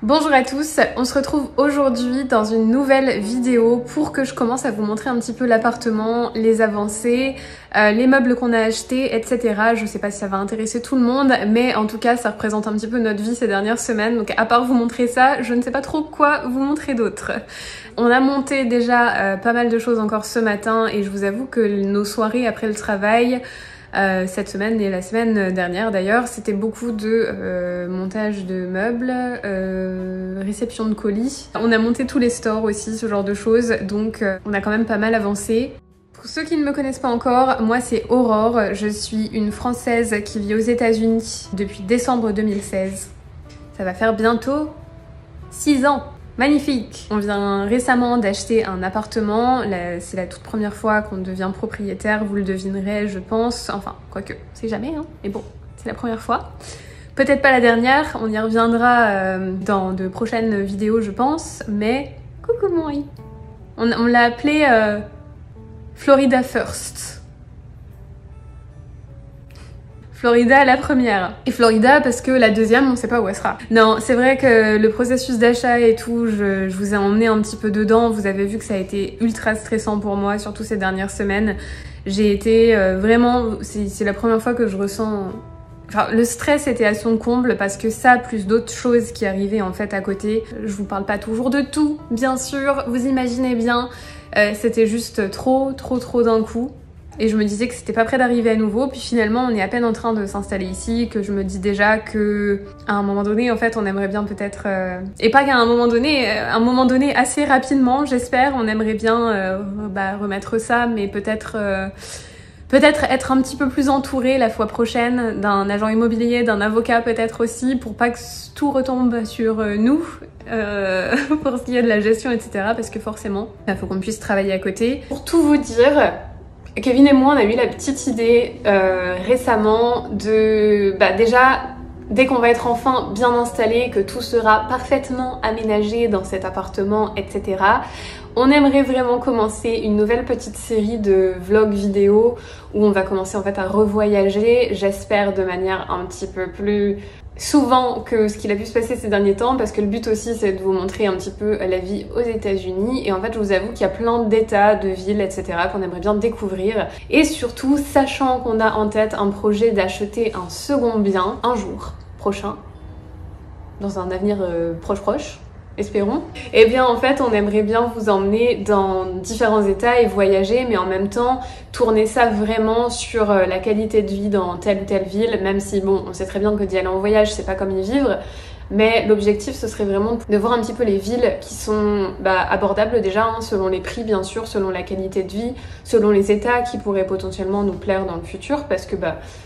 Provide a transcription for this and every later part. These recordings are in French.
Bonjour à tous, on se retrouve aujourd'hui dans une nouvelle vidéo pour que je commence à vous montrer un petit peu l'appartement, les avancées, les meubles qu'on a achetés, etc. Je sais pas si ça va intéresser tout le monde, mais en tout cas ça représente un petit peu notre vie ces dernières semaines, donc à part vous montrer ça, je ne sais pas trop quoi vous montrer d'autre. On a monté déjà pas mal de choses encore ce matin et je vous avoue que nos soirées après le travail, cette semaine et la semaine dernière d'ailleurs, c'était beaucoup de montage de meubles, réception de colis. On a monté tous les stores aussi, ce genre de choses, donc on a quand même pas mal avancé. Pour ceux qui ne me connaissent pas encore, moi c'est Aurore, je suis une Française qui vit aux États-Unis depuis décembre 2016. Ça va faire bientôt 6 ans. Magnifique! On vient récemment d'acheter un appartement, c'est la toute première fois qu'on devient propriétaire, vous le devinerez je pense, enfin quoique, c'est jamais hein, mais bon, c'est la première fois. Peut-être pas la dernière, on y reviendra dans de prochaines vidéos je pense, mais coucou moi! On l'a appelé Florida First. Florida la première. Et Florida parce que la deuxième, on sait pas où elle sera. Non, c'est vrai que le processus d'achat et tout, je vous ai emmené un petit peu dedans. Vous avez vu que ça a été ultra stressant pour moi, surtout ces dernières semaines. J'ai été vraiment... C'est la première fois que je ressens... Enfin, le stress était à son comble parce que ça, plus d'autres choses qui arrivaient en fait à côté. Je vous parle pas toujours de tout, bien sûr, vous imaginez bien. C'était juste trop d'un coup. Et je me disais que c'était pas près d'arriver à nouveau, puis finalement on est à peine en train de s'installer ici, que je me dis déjà que à un moment donné en fait on aimerait bien peut-être... Et pas qu'à un moment donné assez rapidement j'espère, on aimerait bien remettre ça, mais peut-être être un petit peu plus entouré la fois prochaine d'un agent immobilier, d'un avocat peut-être aussi, pour pas que tout retombe sur nous, pour ce qui est de la gestion etc, parce que forcément il faut qu'on puisse travailler à côté. Pour tout vous dire, Kevin et moi, on a eu la petite idée récemment de... déjà, dès qu'on va être enfin bien installé, que tout sera parfaitement aménagé dans cet appartement, etc., on aimerait vraiment commencer une nouvelle petite série de vlogs vidéo où on va commencer en fait à revoyager, j'espère de manière un petit peu plus... souvent que ce qu'il a pu se passer ces derniers temps, parce que le but aussi c'est de vous montrer un petit peu la vie aux États-Unis, et en fait je vous avoue qu'il y a plein d'états, de villes, etc. qu'on aimerait bien découvrir, et surtout sachant qu'on a en tête un projet d'acheter un second bien un jour prochain, dans un avenir proche, espérons. Et bien en fait on aimerait bien vous emmener dans différents états et voyager, mais en même temps tourner ça vraiment sur la qualité de vie dans telle ou telle ville, même si bon on sait très bien que d'y aller en voyage c'est pas comme y vivre, mais l'objectif ce serait vraiment de voir un petit peu les villes qui sont abordables déjà, hein, selon les prix bien sûr, selon la qualité de vie, selon les états qui pourraient potentiellement nous plaire dans le futur, parce que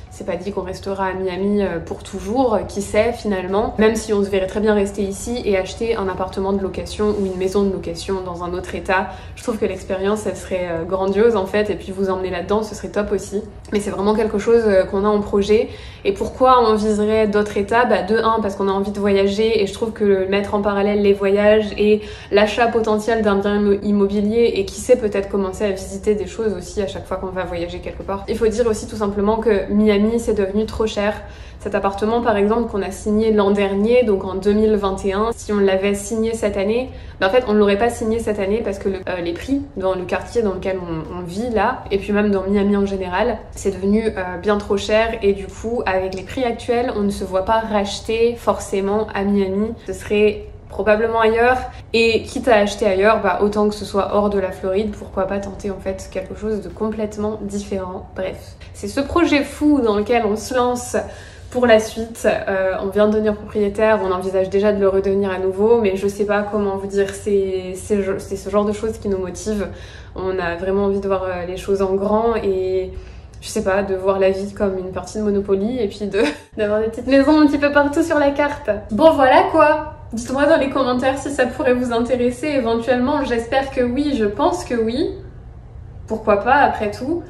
c'est pas dit qu'on restera à Miami pour toujours, qui sait finalement, même si on se verrait très bien rester ici et acheter un appartement de location ou une maison de location dans un autre état. Je trouve que l'expérience elle serait grandiose en fait, et puis vous emmener là-dedans ce serait top aussi. Mais c'est vraiment quelque chose qu'on a en projet. Et pourquoi on viserait d'autres états? De un, parce qu'on a envie de voyager, et je trouve que mettre en parallèle les voyages et l'achat potentiel d'un bien immobilier, et qui sait peut-être commencer à visiter des choses aussi à chaque fois qu'on va voyager quelque part. Il faut dire aussi tout simplement que Miami c'est devenu trop cher. Cet appartement par exemple qu'on a signé l'an dernier, donc en 2021, si on l'avait signé cette année, en fait on ne l'aurait pas signé cette année parce que les prix dans le quartier dans lequel on vit là, et puis même dans Miami en général, c'est devenu bien trop cher, et du coup avec les prix actuels on ne se voit pas racheter forcément à Miami, ce serait probablement ailleurs, et quitte à acheter ailleurs, autant que ce soit hors de la Floride, pourquoi pas tenter en fait quelque chose de complètement différent. Bref, c'est ce projet fou dans lequel on se lance pour la suite. On vient de devenir propriétaire, on envisage déjà de le redevenir à nouveau, mais je sais pas comment vous dire, c'est ce genre de choses qui nous motive. On a vraiment envie de voir les choses en grand, et je sais pas, de voir la vie comme une partie de Monopoly, et puis d'avoir des petites maisons un petit peu partout sur la carte. Bon voilà quoi. Dites-moi dans les commentaires si ça pourrait vous intéresser éventuellement, j'espère que oui, je pense que oui. Pourquoi pas après tout.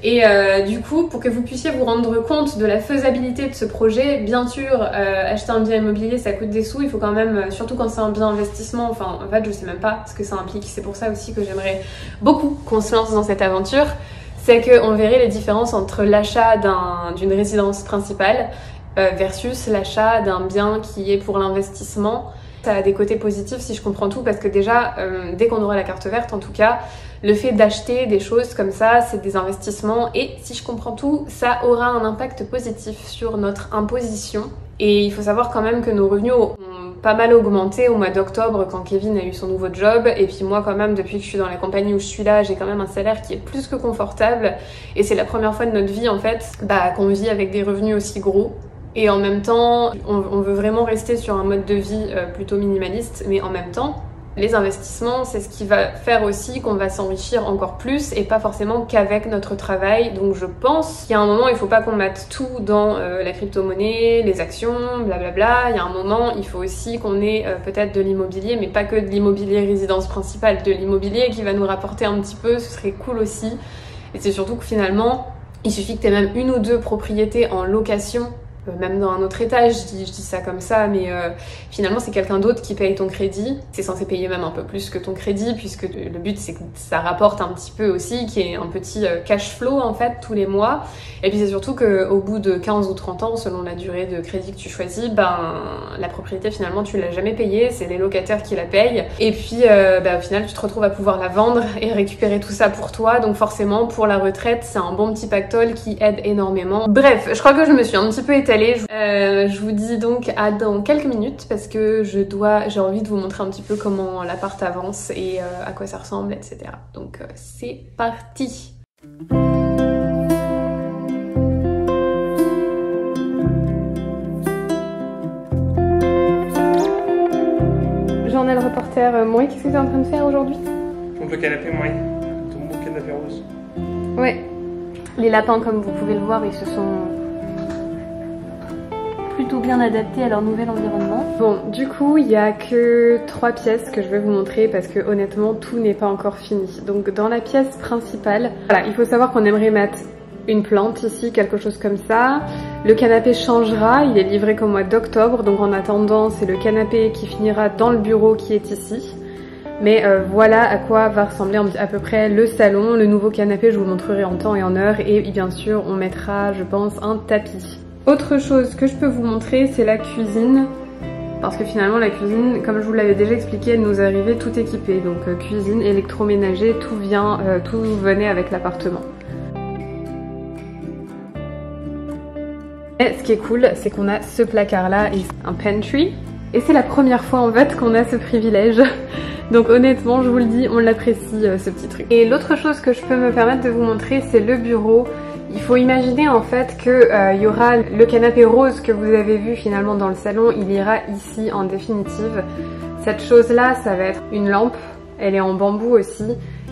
Et du coup, pour que vous puissiez vous rendre compte de la faisabilité de ce projet, bien sûr, acheter un bien immobilier ça coûte des sous, il faut quand même, surtout quand c'est un bien investissement, enfin en fait je sais même pas ce que ça implique, c'est pour ça aussi que j'aimerais beaucoup qu'on se lance dans cette aventure, c'est qu'on verrait les différences entre l'achat d'une résidence principale versus l'achat d'un bien qui est pour l'investissement. Ça a des côtés positifs si je comprends tout, parce que déjà, dès qu'on aura la carte verte en tout cas, le fait d'acheter des choses comme ça, c'est des investissements et si je comprends tout, ça aura un impact positif sur notre imposition. Et il faut savoir quand même que nos revenus ont pas mal augmenté au mois d'octobre quand Kevin a eu son nouveau job. Et puis moi quand même, depuis que je suis dans la compagnie où je suis là, j'ai quand même un salaire qui est plus que confortable. Et c'est la première fois de notre vie en fait qu'on vit avec des revenus aussi gros. Et en même temps, on veut vraiment rester sur un mode de vie plutôt minimaliste, mais en même temps, les investissements, c'est ce qui va faire aussi qu'on va s'enrichir encore plus et pas forcément qu'avec notre travail. Donc je pense qu'il y a un moment, il faut pas qu'on mette tout dans la crypto-monnaie, les actions, blablabla. Il y a un moment, il faut aussi qu'on ait peut-être de l'immobilier, mais pas que de l'immobilier résidence principale, de l'immobilier qui va nous rapporter un petit peu, ce serait cool aussi. Et c'est surtout que finalement, il suffit que tu aies même une ou deux propriétés en location, même dans un autre étage, je dis ça comme ça, mais finalement c'est quelqu'un d'autre qui paye ton crédit. C'est censé payer même un peu plus que ton crédit, puisque le but c'est que ça rapporte un petit peu aussi, qu'il y ait un petit cash flow en fait tous les mois. Et puis c'est surtout qu'au bout de 15 ou 30 ans, selon la durée de crédit que tu choisis, la propriété finalement tu l'as jamais payée, c'est les locataires qui la payent. Et puis au final tu te retrouves à pouvoir la vendre et récupérer tout ça pour toi. Donc forcément pour la retraite c'est un bon petit pactole qui aide énormément. Bref, je crois que je me suis un petit peu étalée. Je vous dis donc à dans quelques minutes parce que j'ai envie de vous montrer un petit peu comment l'appart avance et à quoi ça ressemble, etc. Donc c'est parti. Journal reporter, moi, qu'est-ce que tu es en train de faire aujourd'hui? On peut canapé, moi. Ton beau canapé rose. Ouais. Les lapins, comme vous pouvez le voir, ils se sont plutôt bien adaptés à leur nouvel environnement. Bon, du coup, il n'y a que 3 pièces que je vais vous montrer parce que honnêtement, tout n'est pas encore fini. Donc dans la pièce principale, voilà, il faut savoir qu'on aimerait mettre une plante ici, quelque chose comme ça. Le canapé changera, il est livré qu'au mois d'octobre, donc en attendant, c'est le canapé qui finira dans le bureau qui est ici. Mais voilà à quoi va ressembler à peu près le salon. Le nouveau canapé, je vous le montrerai en temps et en heure. Et bien sûr, on mettra, je pense, un tapis. Autre chose que je peux vous montrer, c'est la cuisine. Parce que finalement, la cuisine, comme je vous l'avais déjà expliqué, elle nous arrivait tout équipée. Donc cuisine, électroménager, tout venait avec l'appartement. Et ce qui est cool, c'est qu'on a ce placard-là et un pantry. Et c'est la première fois en fait qu'on a ce privilège. Donc honnêtement, je vous le dis, on l'apprécie ce petit truc. Et l'autre chose que je peux me permettre de vous montrer, c'est le bureau. Il faut imaginer en fait que y aura le canapé rose que vous avez vu finalement dans le salon, il ira ici en définitive. Cette chose-là, ça va être une lampe. Elle est en bambou aussi.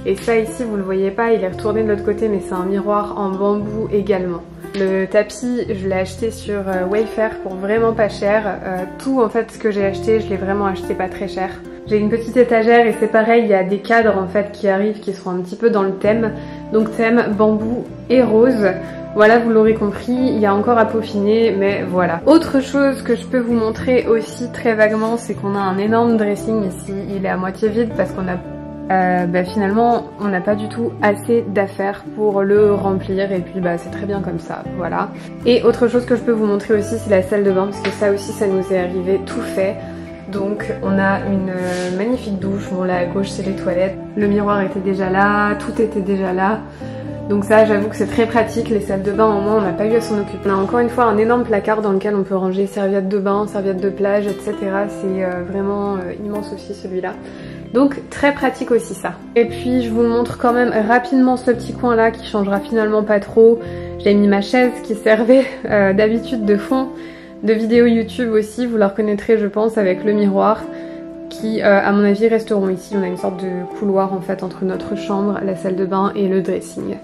Et ça ici, vous le voyez pas, il est retourné de l'autre côté, mais c'est un miroir en bambou également. Le tapis, je l'ai acheté sur Wayfair pour vraiment pas cher. Tout en fait ce que j'ai acheté, je l'ai vraiment acheté pas très cher. J'ai une petite étagère et c'est pareil, il y a des cadres en fait qui arrivent qui seront un petit peu dans le thème. Donc thème bambou et rose. Voilà, vous l'aurez compris, il y a encore à peaufiner, mais voilà. Autre chose que je peux vous montrer aussi très vaguement, c'est qu'on a un énorme dressing ici. Il est à moitié vide parce qu'on a finalement on n'a pas du tout assez d'affaires pour le remplir et puis c'est très bien comme ça, voilà. Et autre chose que je peux vous montrer aussi, c'est la salle de bain parce que ça aussi ça nous est arrivé tout fait. Donc on a une magnifique douche, bon là à gauche c'est les toilettes, le miroir était déjà là, tout était déjà là. Donc ça j'avoue que c'est très pratique, les salles de bain au moins on n'a pas eu à s'en occuper. On a encore une fois un énorme placard dans lequel on peut ranger serviettes de bain, serviettes de plage, etc. C'est vraiment immense aussi celui-là. Donc très pratique aussi ça. Et puis je vous montre quand même rapidement ce petit coin là qui changera finalement pas trop. J'ai mis ma chaise qui servait d'habitude de fond de vidéos YouTube aussi, vous la reconnaîtrez je pense avec le miroir qui à mon avis resteront ici. On a une sorte de couloir en fait entre notre chambre, la salle de bain et le dressing.